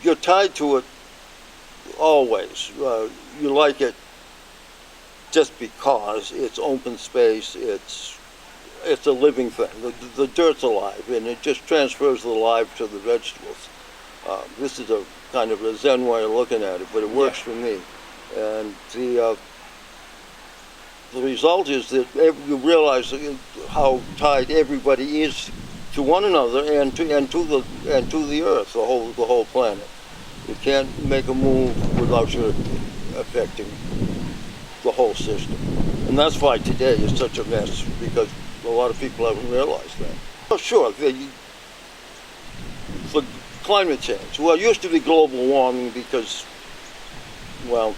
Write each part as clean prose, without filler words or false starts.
you're tied to it always. You like it just because it's open space, it's a living thing. The dirt's alive, and it just transfers the life to the vegetables. This is a kind of a Zen way of looking at it, but it works for me. And the result is that you realize how tied everybody is to one another and to the earth, the whole planet. You can't make a move without you affecting the whole system. And that's why today is such a mess, because a lot of people haven't realized that. Oh, sure, for climate change. Well, it used to be global warming because, well,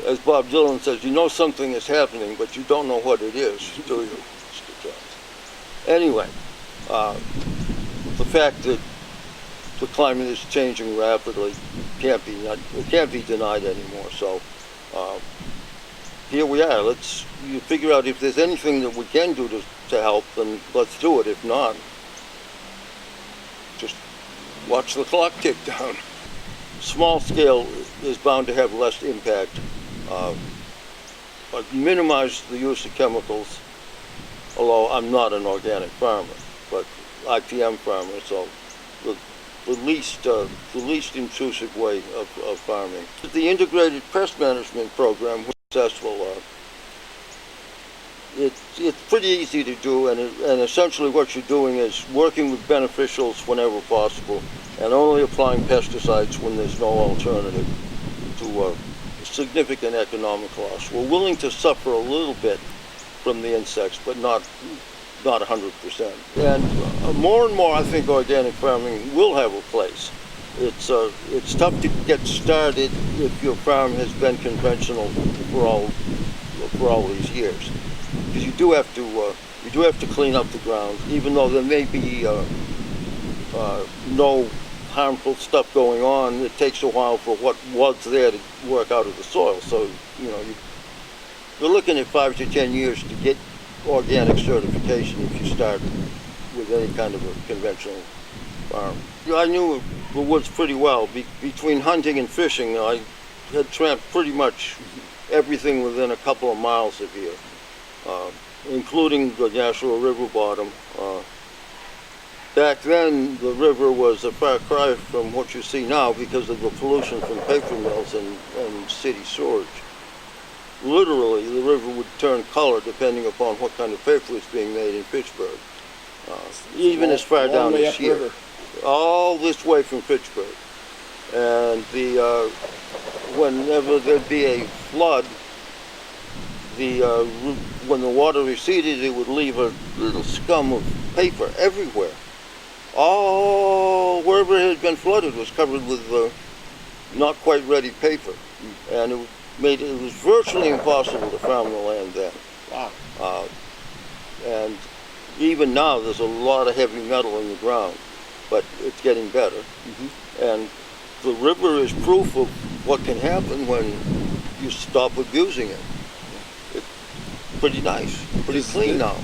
as Bob Dylan says, you know something is happening, but you don't know what it is, do you, Mr. Jones? Anyway, the fact that the climate is changing rapidly can't be denied anymore. So here we are. You figure out if there's anything that we can do to help, then let's do it. If not, just watch the clock tick down. Small scale is bound to have less impact. But minimize the use of chemicals, although I'm not an organic farmer, but IPM farmer, so the least intrusive way of farming. The integrated pest management program was successful. It's pretty easy to do, and essentially what you're doing is working with beneficials whenever possible, and only applying pesticides when there's no alternative to significant economic loss. We're willing to suffer a little bit from the insects, but not 100%. And more and more, I think organic farming will have a place. It's tough to get started if your farm has been conventional for all these years, because you do have to clean up the ground, even though there may be no harmful stuff going on. It takes a while for what was there to work out of the soil. So, you're looking at 5 to 10 years to get organic certification if you start with any kind of a conventional farm. I knew the woods pretty well. Between hunting and fishing, I had tramped pretty much everything within a couple of miles of here, including the Nashua River bottom. Back then, the river was a far cry from what you see now because of the pollution from paper mills and city sewage. Literally, the river would turn color depending upon what kind of paper was being made in Fitchburg. Even as far down as here. River. All this way from Fitchburg. And whenever there'd be a flood, when the water receded, it would leave a little scum of paper everywhere. Wherever it had been flooded was covered with not quite ready paper, and it was virtually impossible to farm the land then. Wow. And even now, there's a lot of heavy metal in the ground, but it's getting better. Mm-hmm. And the river is proof of what can happen when you stop abusing it. It's pretty nice, pretty clean now.